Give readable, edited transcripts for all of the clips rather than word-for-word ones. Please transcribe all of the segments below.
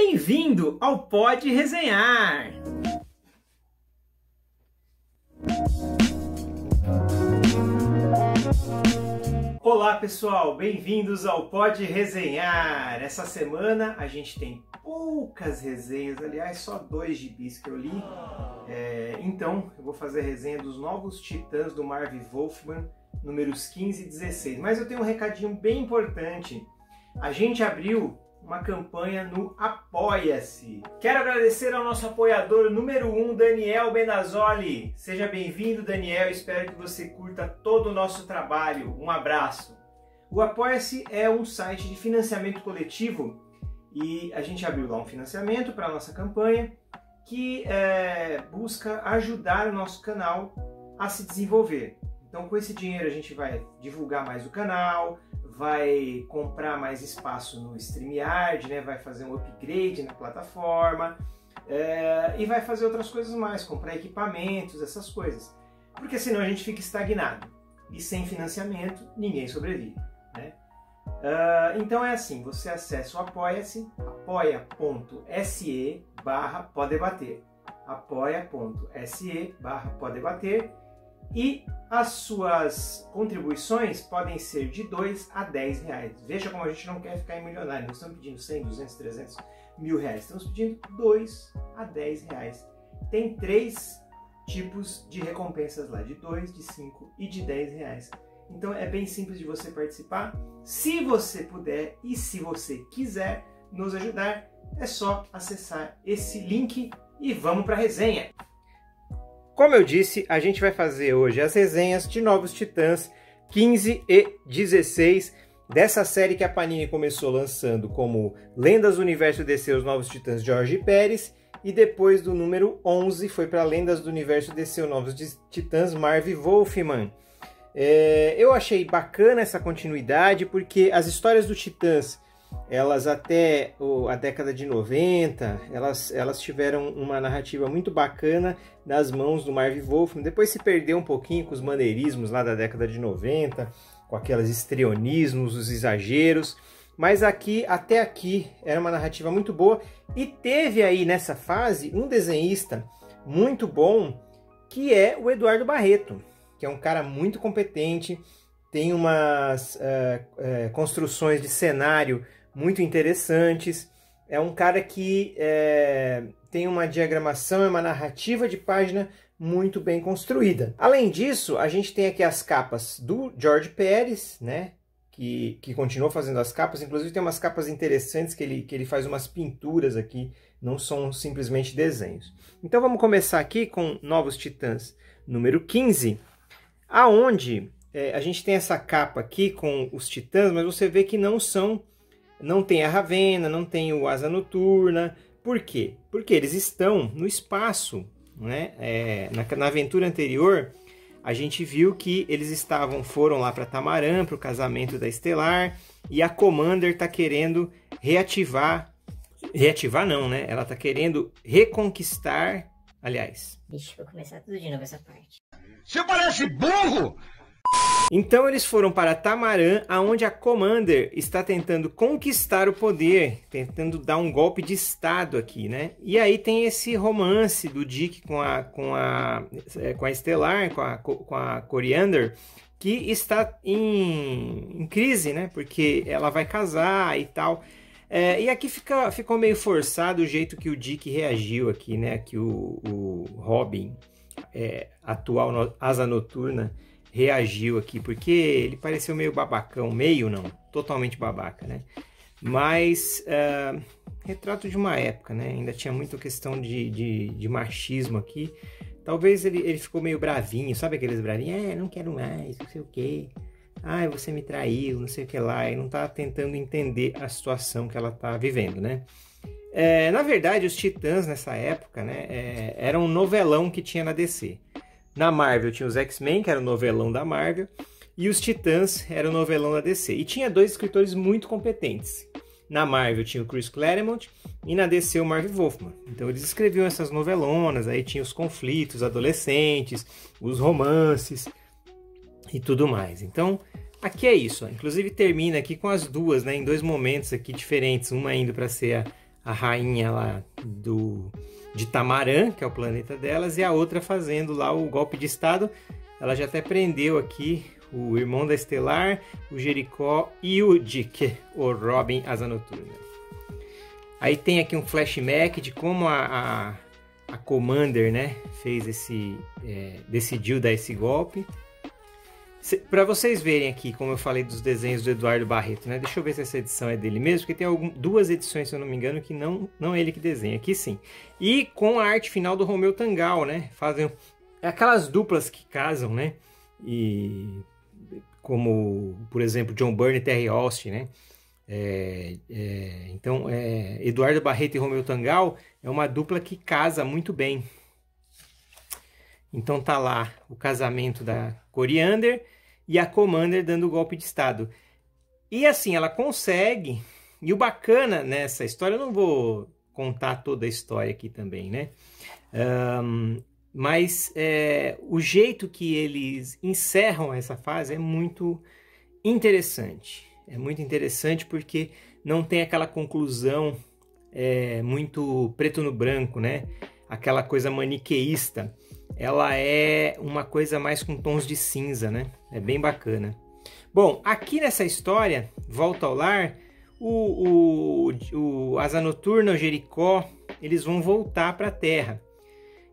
Bem-vindo ao Pode Resenhar! Olá pessoal, bem-vindos ao Pode Resenhar! Essa semana a gente tem poucas resenhas, aliás só 2 gibis que eu li. Então eu vou fazer a resenha dos Novos Titãs do Marv Wolfman, números 15 e 16. Mas eu tenho um recadinho bem importante. A gente abriu uma campanha no Apoia-se. Quero agradecer ao nosso apoiador número 1, Daniel Benazzoli. Seja bem-vindo, Daniel. Espero que você curta todo o nosso trabalho. Um abraço. O Apoia-se é um site de financiamento coletivo e a gente abriu lá um financiamento para a nossa campanha que busca ajudar o nosso canal a se desenvolver. Então, com esse dinheiro a gente vai divulgar mais o canal, vai comprar mais espaço no StreamYard, né? Vai fazer um upgrade na plataforma e vai fazer outras coisas mais, comprar equipamentos, essas coisas. Porque senão a gente fica estagnado e sem financiamento ninguém sobrevive, né? Então é assim, você acessa o Apoia-se, apoia.se/podebater, apoia.se/podebater, e as suas contribuições podem ser de 2 a 10 reais. Veja como a gente não quer ficar em milionário, não estamos pedindo 100, 200, 300 mil reais, estamos pedindo 2 a 10 reais. Tem 3 tipos de recompensas lá, de 2, de 5 e de 10 reais. Então é bem simples de você participar. Se você puder e se você quiser nos ajudar, é só acessar esse link e vamos para a resenha. Como eu disse, a gente vai fazer hoje as resenhas de Novos Titãs 15 e 16, dessa série que a Panini começou lançando como Lendas do Universo DC, os Novos Titãs Jorge Pérez, e depois do número 11 foi para Lendas do Universo DC, os Novos Titãs Marv Wolfman. Eu achei bacana essa continuidade, porque as histórias do Titãs, elas até a década de 90, elas tiveram uma narrativa muito bacana nas mãos do Marv Wolfman. Depois se perdeu um pouquinho com os maneirismos lá da década de 90, com aqueles histrionismos, os exageros. Mas até aqui, era uma narrativa muito boa. E teve aí nessa fase um desenhista muito bom, que é o Eduardo Barreto, que é um cara muito competente, tem umas construções de cenário muito interessantes. É um cara que tem uma diagramação, uma narrativa de página muito bem construída. Além disso, a gente tem aqui as capas do Jorge Pérez, né? Que continuou fazendo as capas. Inclusive tem umas capas interessantes que ele faz umas pinturas aqui, não são simplesmente desenhos. Então vamos começar aqui com Novos Titãs número 15, aonde a gente tem essa capa aqui com os Titãs, mas você vê que não tem a Ravena, não tem o Asa Noturna. Por quê? Porque eles estão no espaço, né? Na aventura anterior, a gente viu que eles foram lá para Tamaran, para o casamento da Estelar, e a Commander está querendo reativar não, né? Ela está querendo reconquistar, aliás. Deixa eu começar tudo de novo essa parte. Você parece burro! Então eles foram para Tamaran, aonde a Commander está tentando conquistar o poder, tentando dar um golpe de estado aqui, né? E aí tem esse romance do Dick com a Estelar, com a Coriander, que está em crise, né? Porque ela vai casar e tal. E aqui ficou meio forçado o jeito que o Dick reagiu aqui, né? Que o Robin, atual Asa Noturna, reagiu aqui, porque ele pareceu meio babacão, meio não, totalmente babaca, né? Mas retrato de uma época, né? Ainda tinha muita questão de machismo aqui. Talvez ele ficou meio bravinho, sabe aqueles bravinhos? Não quero mais, não sei o quê. Você me traiu, não sei o que lá. E não tá tentando entender a situação que ela tá vivendo, né? Na verdade, os Titãs nessa época, né? Era um novelão que tinha na DC. Na Marvel tinha os X-Men, que era o novelão da Marvel, e os Titãs era o novelão da DC. E tinha 2 escritores muito competentes. Na Marvel tinha o Chris Claremont e na DC o Marv Wolfman. Então eles escreviam essas novelonas, aí tinha os conflitos adolescentes, os romances e tudo mais. Então aqui é isso, ó. Inclusive termina aqui com as duas, né, em 2 momentos aqui diferentes, uma indo para ser a rainha lá de Tamaran, que é o planeta delas, e a outra fazendo lá o golpe de estado. Ela já até prendeu aqui o irmão da Estelar, o Jericó e o Dick, o Robin Asa Noturna. Aí tem aqui um flashback de como a Commander, né, fez decidiu dar esse golpe. Para vocês verem aqui, como eu falei dos desenhos do Eduardo Barreto, né? Deixa eu ver se essa edição é dele mesmo, porque tem duas edições, se eu não me engano, que não é ele que desenha. Aqui sim. E com a arte final do Romeu Tangal, né? Fazem aquelas duplas que casam, né? E como, por exemplo, John Byrne e Terry Austin, né? Então, Eduardo Barreto e Romeu Tangal é uma dupla que casa muito bem. Então tá lá o casamento da Coriander e a Commander dando o golpe de estado. E assim, ela consegue. E o bacana nessa história, eu não vou contar toda a história aqui também, né? Mas o jeito que eles encerram essa fase é muito interessante. É muito interessante porque não tem aquela conclusão muito preto no branco, né? Aquela coisa maniqueísta. Ela é uma coisa mais com tons de cinza, né? É bem bacana. Bom, aqui nessa história, Volta ao Lar, o Asa Noturna, o Jericó, eles vão voltar para a Terra.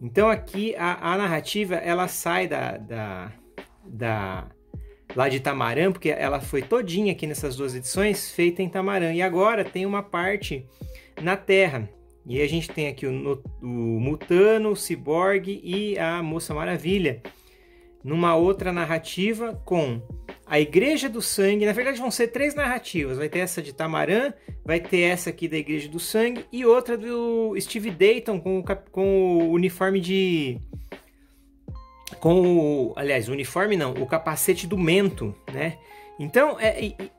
Então aqui a narrativa, ela sai lá de Tamaran, porque ela foi todinha aqui nessas duas edições, feita em Tamaran. E agora tem uma parte na Terra. E a gente tem aqui o Mutano, o Cyborg e a Moça Maravilha. Numa outra narrativa com a Igreja do Sangue. Na verdade vão ser 3 narrativas. Vai ter essa de Tamaran, vai ter essa aqui da Igreja do Sangue e outra do Steve Dayton com o uniforme de... aliás, o uniforme não, o capacete do Mento, né? Então,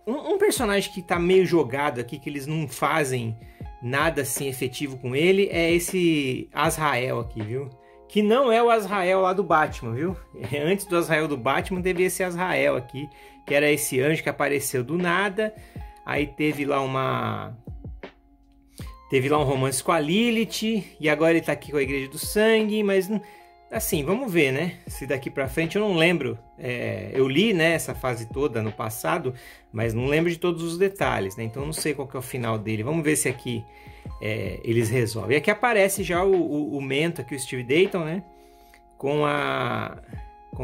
um personagem que tá meio jogado aqui, que eles não fazem nada assim efetivo com ele, é esse Azrael aqui, viu? Que não é o Azrael lá do Batman, viu? Antes do Azrael do Batman teve esse Azrael aqui, que era esse anjo que apareceu do nada. Aí teve lá um romance com a Lilith, e agora ele tá aqui com a Igreja do Sangue, mas assim, vamos ver, né? Se daqui pra frente eu não lembro. Eu li, né, essa fase toda no passado, mas não lembro de todos os detalhes, né? Então eu não sei qual que é o final dele. Vamos ver se aqui eles resolvem. E aqui aparece já o Mento, aqui o Steve Dayton, né? Com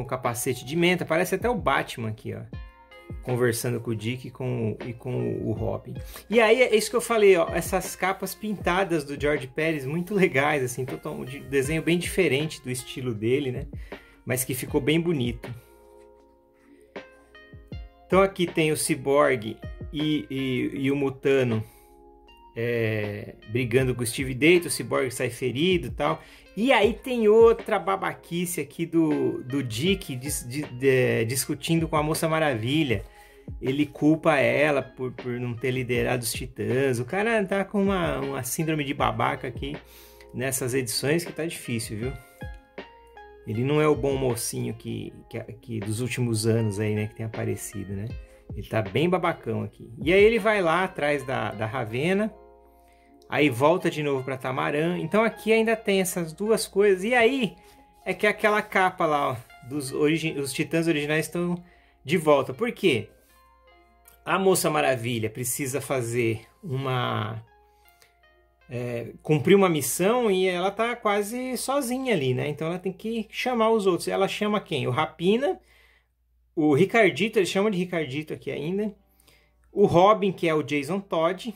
o capacete de Mento. Aparece até o Batman aqui, ó. Conversando com o Dick e com o Robin. E aí é isso que eu falei, ó, essas capas pintadas do George Pérez, muito legais, assim, de desenho bem diferente do estilo dele, né? Mas que ficou bem bonito. Então aqui tem o Cyborg e o Mutano brigando com o Steve Dayton, o Cyborg sai ferido e tal. E aí tem outra babaquice aqui do Dick discutindo com a Moça Maravilha. Ele culpa ela por não ter liderado os Titãs. O cara tá com uma síndrome de babaca aqui nessas edições que tá difícil, viu? Ele não é o bom mocinho que dos últimos anos aí, né, que tem aparecido, né? Ele tá bem babacão aqui. E aí ele vai lá atrás da Ravena. Aí volta de novo para Tamaran. Então aqui ainda tem essas duas coisas. E aí é que aquela capa lá, ó, os Titãs originais estão de volta. Por quê? A Moça Maravilha precisa fazer cumprir uma missão e ela tá quase sozinha ali, né? Então ela tem que chamar os outros. Ela chama quem? O Rapina, o Ricardito, eles chamam de Ricardito aqui ainda. O Robin, que é o Jason Todd.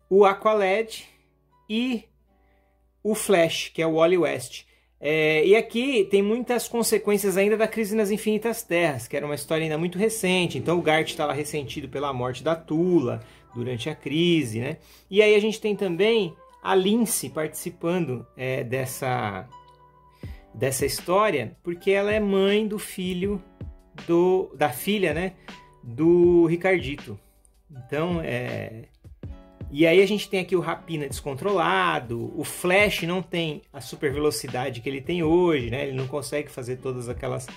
O Aqualad e o Flash, que é o Wally West. E aqui tem muitas consequências ainda da Crise nas Infinitas Terras, que era uma história ainda muito recente. Então o Garth está lá ressentido pela morte da Tula durante a crise, né? E aí a gente tem também a Lince participando dessa história, porque ela é mãe do filho da filha, né, do Ricardito. Então E aí a gente tem aqui o Rapina descontrolado, o Flash não tem a super velocidade que ele tem hoje, né? Ele não consegue fazer todas aquelas...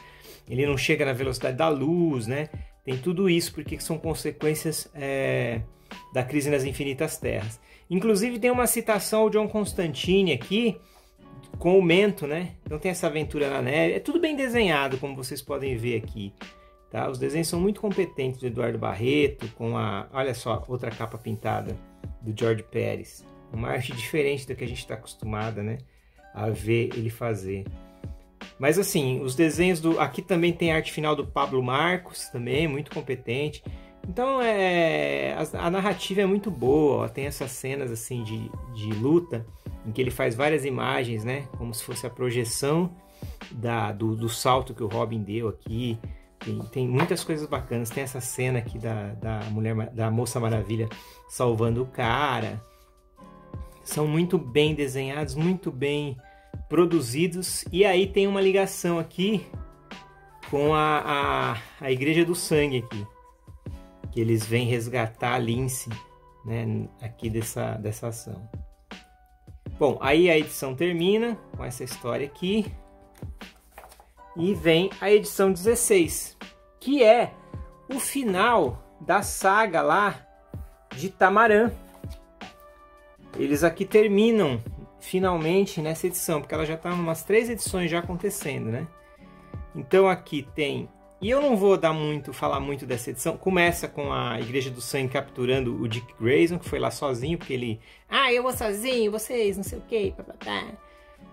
Ele não chega na velocidade da luz, né? Tem tudo isso porque são consequências da Crise nas Infinitas Terras. Inclusive tem uma citação ao John Constantine aqui, com o Mento, né? Então tem essa aventura na neve. É tudo bem desenhado, como vocês podem ver aqui. Tá? Os desenhos são muito competentes do Eduardo Barreto, com a... Olha só, outra capa pintada do George Pérez. Uma arte diferente do que a gente está acostumado, né, a ver ele fazer. Mas assim, os desenhos do... Aqui também tem a arte final do Pablo Marcos, também, muito competente. Então a narrativa é muito boa, ó. Tem essas cenas assim de luta, em que ele faz várias imagens, né? Como se fosse a projeção do salto que o Robin deu aqui. Tem muitas coisas bacanas. Tem essa cena aqui da Moça Maravilha salvando o cara. São muito bem desenhados, muito bem produzidos. E aí tem uma ligação aqui com a Igreja do Sangue aqui. Que eles vêm resgatar a Lince, né, aqui dessa ação. Bom, aí a edição termina com essa história aqui. E vem a edição 16, que é o final da saga lá de Tamarã. Eles aqui terminam finalmente nessa edição, porque ela já está em umas 3 edições já acontecendo, né? Então aqui tem... E eu não vou falar muito dessa edição. Começa com a Igreja do Sangue capturando o Dick Grayson, que foi lá sozinho, porque ele... Ah, eu vou sozinho, vocês, não sei o quê, papapá.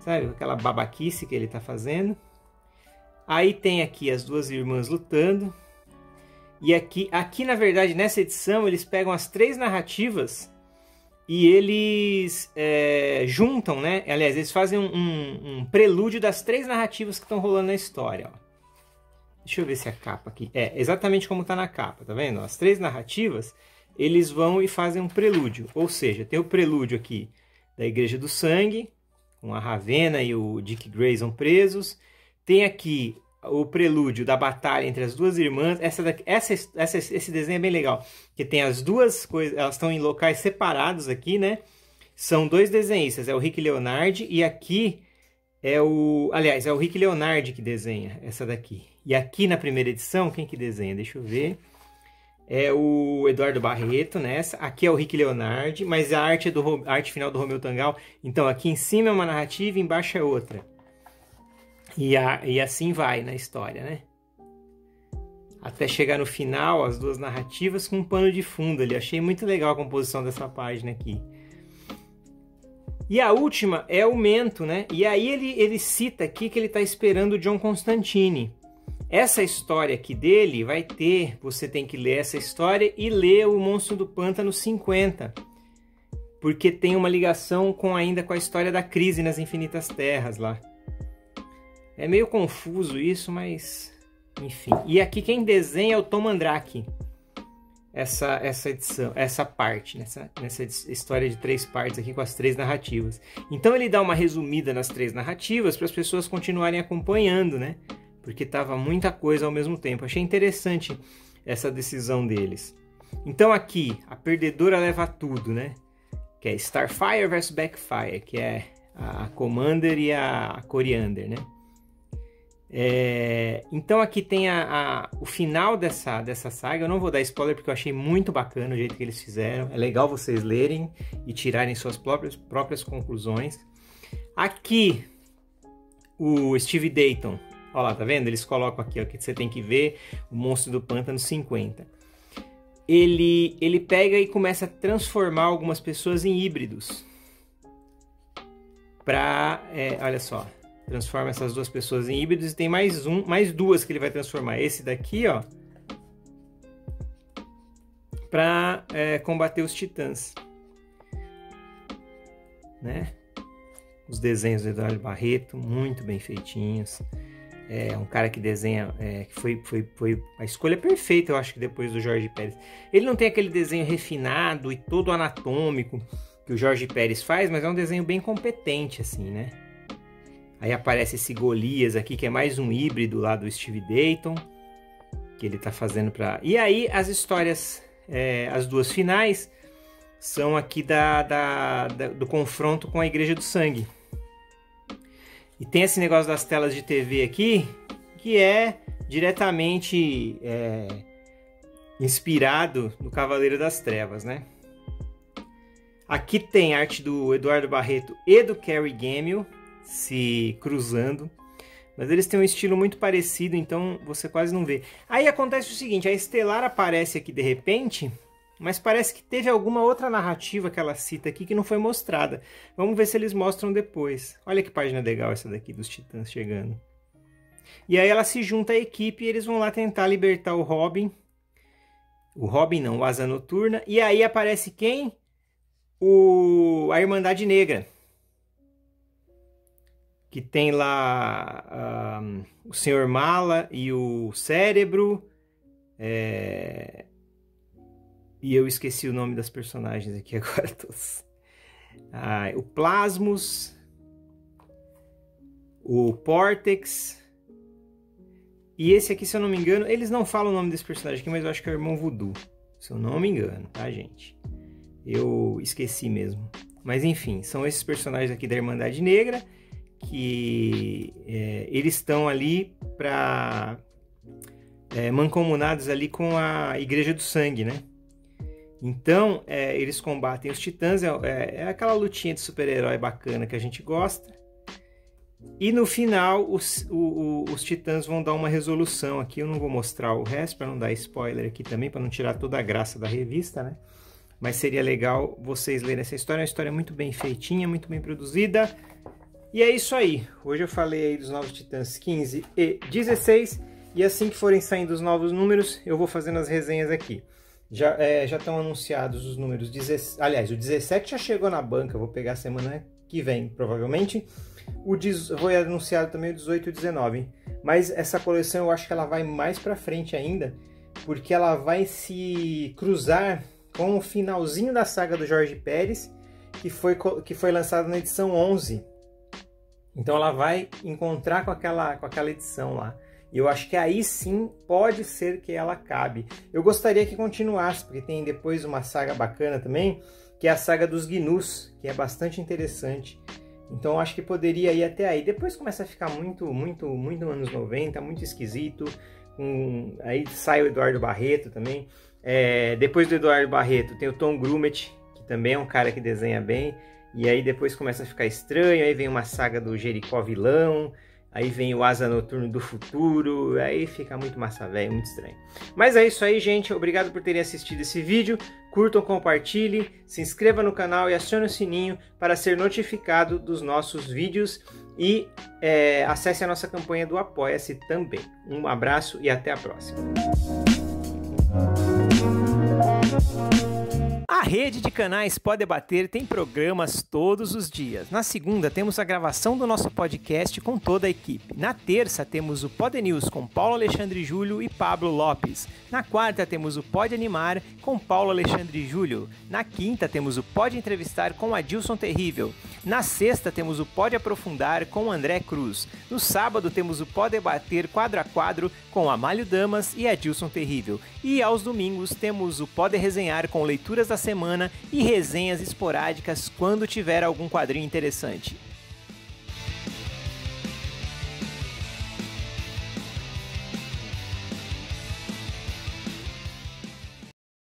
Sabe, aquela babaquice que ele tá fazendo. Aí tem aqui as duas irmãs lutando. E aqui na verdade, nessa edição, eles pegam as 3 narrativas e eles juntam, né? Aliás, eles fazem um prelúdio das 3 narrativas que estão rolando na história, ó. Deixa eu ver se a capa aqui... É exatamente como está na capa, tá vendo? As 3 narrativas, eles vão e fazem um prelúdio. Ou seja, tem o prelúdio aqui da Igreja do Sangue, com a Ravenna e o Dick Grayson presos. Tem aqui o prelúdio da batalha entre as duas irmãs. Esse desenho é bem legal, porque tem as duas coisas, elas estão em locais separados aqui, né? São 2 desenhistas, é o Rick Leonardi e aqui é o... Aliás, é o Rick Leonardi que desenha essa daqui. E aqui na primeira edição, quem que desenha? Deixa eu ver. É o Eduardo Barreto nessa. Aqui é o Rick Leonardi, mas a arte é a arte final do Romeu Tangal. Então aqui em cima é uma narrativa e embaixo é outra. E assim vai na história, né? Até chegar no final, as 2 narrativas com um pano de fundo ali. Achei muito legal a composição dessa página aqui. E a última é o Mento, né? E aí ele cita aqui que ele está esperando o John Constantine. Essa história aqui dele vai ter... Você tem que ler essa história e ler o Monstro do Pântano 50. Porque tem uma ligação ainda com a história da crise nas Infinitas Terras lá. É meio confuso isso, mas... Enfim. E aqui quem desenha é o Tom Mandrake. Essa edição, essa parte, nessa história de 3 partes aqui com as 3 narrativas. Então ele dá uma resumida nas 3 narrativas para as pessoas continuarem acompanhando, né? Porque tava muita coisa ao mesmo tempo. Achei interessante essa decisão deles. Então aqui, a perdedora leva tudo, né? Que é Starfire vs Backfire, que é a Commander e a Coriander, né? Então aqui tem o final dessa saga. Eu não vou dar spoiler porque eu achei muito bacana o jeito que eles fizeram. É legal vocês lerem e tirarem suas próprias conclusões. Aqui o Steve Dayton, olha lá, tá vendo? Eles colocam aqui, ó, que você tem que ver o Monstro do Pântano 50. Ele pega e começa a transformar algumas pessoas em híbridos. Olha só. Transforma essas 2 pessoas em híbridos e tem mais 2 que ele vai transformar. Esse daqui, ó, para combater os titãs, né? Os desenhos do Eduardo Barreto, muito bem feitinhos. É um cara que desenha, que foi a escolha perfeita, eu acho que depois do Jorge Pérez. Ele não tem aquele desenho refinado e todo anatômico que o Jorge Pérez faz, mas é um desenho bem competente, assim, né? Aí aparece esse Golias aqui, que é mais um híbrido lá do Steve Dayton, que ele tá fazendo para... E aí as histórias, as 2 finais, são aqui do confronto com a Igreja do Sangue. E tem esse negócio das telas de TV aqui, que é diretamente inspirado no Cavaleiro das Trevas, né? Aqui tem arte do Eduardo Barreto e do Kerry Gamel se cruzando. Mas eles têm um estilo muito parecido, então você quase não vê. Aí acontece o seguinte, a Estelar aparece aqui de repente, mas parece que teve alguma outra narrativa que ela cita aqui que não foi mostrada. Vamos ver se eles mostram depois. Olha que página legal essa daqui dos Titãs chegando. E aí ela se junta à equipe e eles vão lá tentar libertar o Robin. O Robin não, o Asa Noturna. E aí aparece quem? A Irmandade Negra. Que tem lá o Sr. Mala e o Cérebro. E eu esqueci o nome das personagens aqui agora todos. O Plasmus. O Portex. E esse aqui, se eu não me engano, eles não falam o nome desse personagem aqui, mas eu acho que é o Irmão Voodoo. Se eu não me engano, tá, gente? Eu esqueci mesmo. Mas enfim, são esses personagens aqui da Irmandade Negra. Que eles estão ali para mancomunados ali com a Igreja do Sangue, né? Então eles combatem os Titãs, é aquela lutinha de super-herói bacana que a gente gosta. E no final os Titãs vão dar uma resolução aqui. Eu não vou mostrar o resto para não dar spoiler aqui também, para não tirar toda a graça da revista, né? Mas seria legal vocês lerem essa história. É uma história muito bem feitinha, muito bem produzida. E é isso aí, hoje eu falei aí dos Novos Titãs 15 e 16, e assim que forem saindo os novos números, eu vou fazendo as resenhas aqui. Já estão anunciados os números 17, aliás, o 17 já chegou na banca, eu vou pegar a semana que vem, provavelmente. Foi anunciado também o 18 e o 19, mas essa coleção eu acho que ela vai mais pra frente ainda, porque ela vai se cruzar com o finalzinho da saga do Jorge Pérez, que foi lançado na edição 11. Então ela vai encontrar com aquela edição lá. E eu acho que aí sim pode ser que ela acabe. Eu gostaria que continuasse, porque tem depois uma saga bacana também, que é a saga dos Gnus, que é bastante interessante. Então eu acho que poderia ir até aí. Depois começa a ficar muito anos 90, muito esquisito. Aí sai o Eduardo Barreto também. Depois do Eduardo Barreto tem o Tom Grumet, que também é um cara que desenha bem. E aí depois começa a ficar estranho, aí vem uma saga do Jericó Vilão, aí vem o Asa Noturno do Futuro, aí fica muito massa velho, muito estranho. Mas é isso aí, gente, obrigado por terem assistido esse vídeo, curtam, compartilhem, se inscreva no canal e acione o sininho para ser notificado dos nossos vídeos e acesse a nossa campanha do Apoia-se também. Um abraço e até a próxima. A rede de canais Pode Bater tem programas todos os dias. Na segunda temos a gravação do nosso podcast com toda a equipe. Na terça temos o Pod News com Paulo Alexandre Júlio e Pablo Lopes. Na quarta temos o Pode Animar com Paulo Alexandre Júlio. Na quinta temos o Pode Entrevistar com Adilson Terrível. Na sexta temos o Pode Aprofundar com André Cruz. No sábado temos o Pode Debater quadro a quadro com Amálio Damas e Adilson Terrível. E aos domingos temos o Pode Resenhar com leituras da semana e resenhas esporádicas quando tiver algum quadrinho interessante.